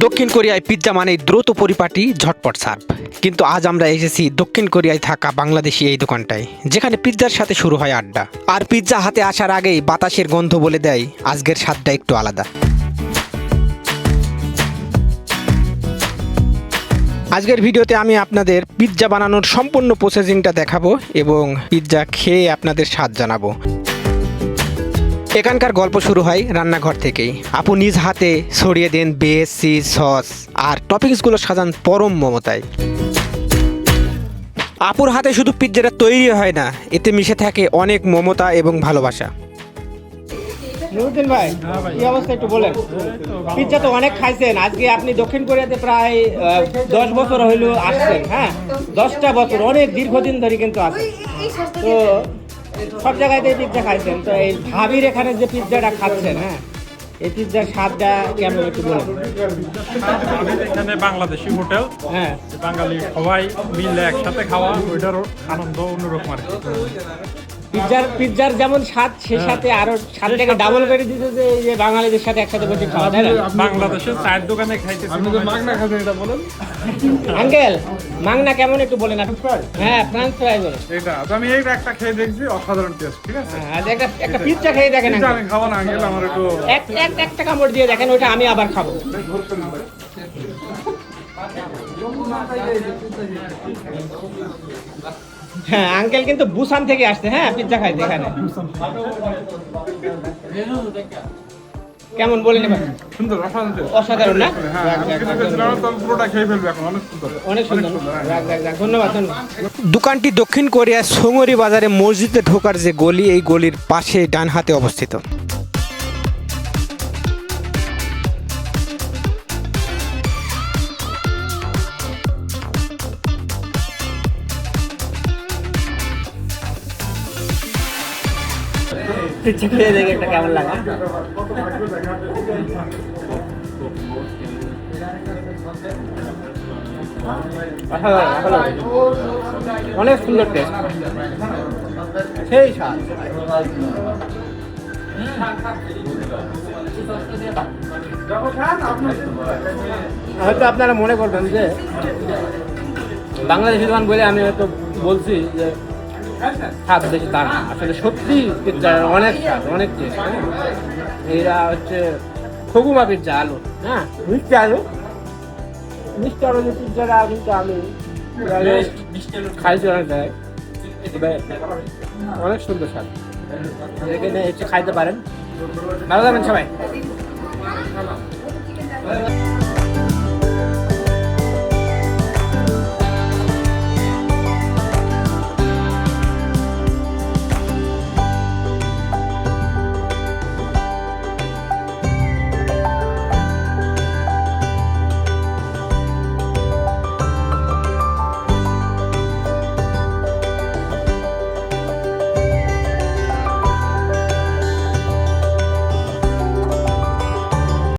দক্ষিণ কোরিয়ায় পিৎজা মানেই দ্রুত পরিপাটি ঝটপট সার্ভ। কিন্তু আজ আমরা এসেছি দক্ষিণ কোরিয়ায় থাকা বাংলাদেশি এই দোকানটায়, যেখানে পিৎজার সাথে শুরু হয় আড্ডা। আর পিৎজা হাতে আসার আগেই বাতাসের গন্ধ বলে দেয় আজকের স্বাদটা একটু আলাদা। আজকের ভিডিওতে আমি আপনাদের পিৎজা বানানোর সম্পূর্ণ প্রসেসিংটা দেখাবো এবং পিৎজা খেয়ে আপনাদের স্বাদ জানাবো। এখানকার গল্প শুরু হয় রান্নাঘর থেকেই। আপু নিজ হাতে ছড়িয়ে দেন বেস, চিজ, সস আর টপিংসগুলো সাজান পরম মমতায়। আপুর হাতে শুধু পিৎজাটা তৈরি হয় না, এতে মিশে থাকে অনেক মমতা এবং ভালোবাসা। নুরুদ্দিন ভাই, কি অবস্থা একটু বলেন। পিৎজা তো অনেক খাইছেন, আজকে আপনি দক্ষিণ কোরিয়াতে প্রায় 10 বছর হইল আসছেন। হ্যাঁ, 10টা বছর, অনেক দীর্ঘদিন ধরে কিন্তু আছেন। তো সব জায়গাতে পিৎজা খাইছেন, তো এই ভাবির এখানে যে পিৎজাটা খাচ্ছেন, হ্যাঁ, এই পিৎজার স্বাদটা কেমন একটু বলেন। এখানে বাংলাদেশি হোটেল, হ্যাঁ, বাঙালি সবাই মিলে একসাথে খাওয়া, ওইটারও আনন্দ অন্যরকম আর কি। পিৎজার যেমন স্বাদ, সে সাথে আরো স্বাদটাকে ডাবল করে দিতে যে এই যে বাঙালিদের সাথে একসাথে বসে খাওয়া, তাই না? বাংলাদেশের চায়ের দোকানে খাইতেছি। আঙ্কেল, মাংনা কেমন একটু বলেন আপনি। হ্যাঁ, ফ্রান্স ফ্রাই বলেন। এটা আমি এই একটা খেয়ে দেখছি, অসাধারণ টেস্ট। ঠিক আছে, হ্যাঁ, আজ একটা পিৎজা খেয়ে দেখেন। এটা আমি খাবো না আঙ্কেল, আমার একটু একটা কামড় দিয়ে দেখেন, ওইটা আমি আবার খাবো। হ্যাঁ, আঙ্কেল কিন্তু বুসান থেকে আসছে, হ্যাঁ, পিৎজা খাইতে এখানে। কেমন বলেন এবার? সুন্দর, অসাধারণ taste। অসাধারণ না? হ্যাঁ, আমি কিছু খেয়েছিলাম না, তো আমি পুরোটা খেয়ে ফেলবো এখন। অনেক সুন্দর, অনেক সুন্দর। ধন্যবাদ, ধন্যবাদ। দোকানটি দক্ষিণ কোরিয়ার সোংরি বাজারে মসজিদে ঢোকার যে গলি, এই গলির পাশে ডান হাতে অবস্থিত। পিৎজা খেয়ে দেখে একটা কেমন লাগা। অনেক সুন্দর টেস্ট, সেই স্বাদ। হয়তো আপনারা মনে করবেন যে বাংলাদেশি দোকান বলে আমি হয়তো বলছি যে স্বাদ বেশি, তা না। আসলে সত্যি পিৎজার অনেক স্বাদ, অনেক টেস্ট। এরা হচ্ছে খগুমা পিৎজা, আলু, হ্যাঁ, মিষ্টি আলু যে পিৎজাটা কিন্তু আমি খাইছি অনেক জায়গায়, অনেক সুন্দর স্বাদ। এখানে এসে খাইতে পারেন। ভালো থাকবেন সবাই।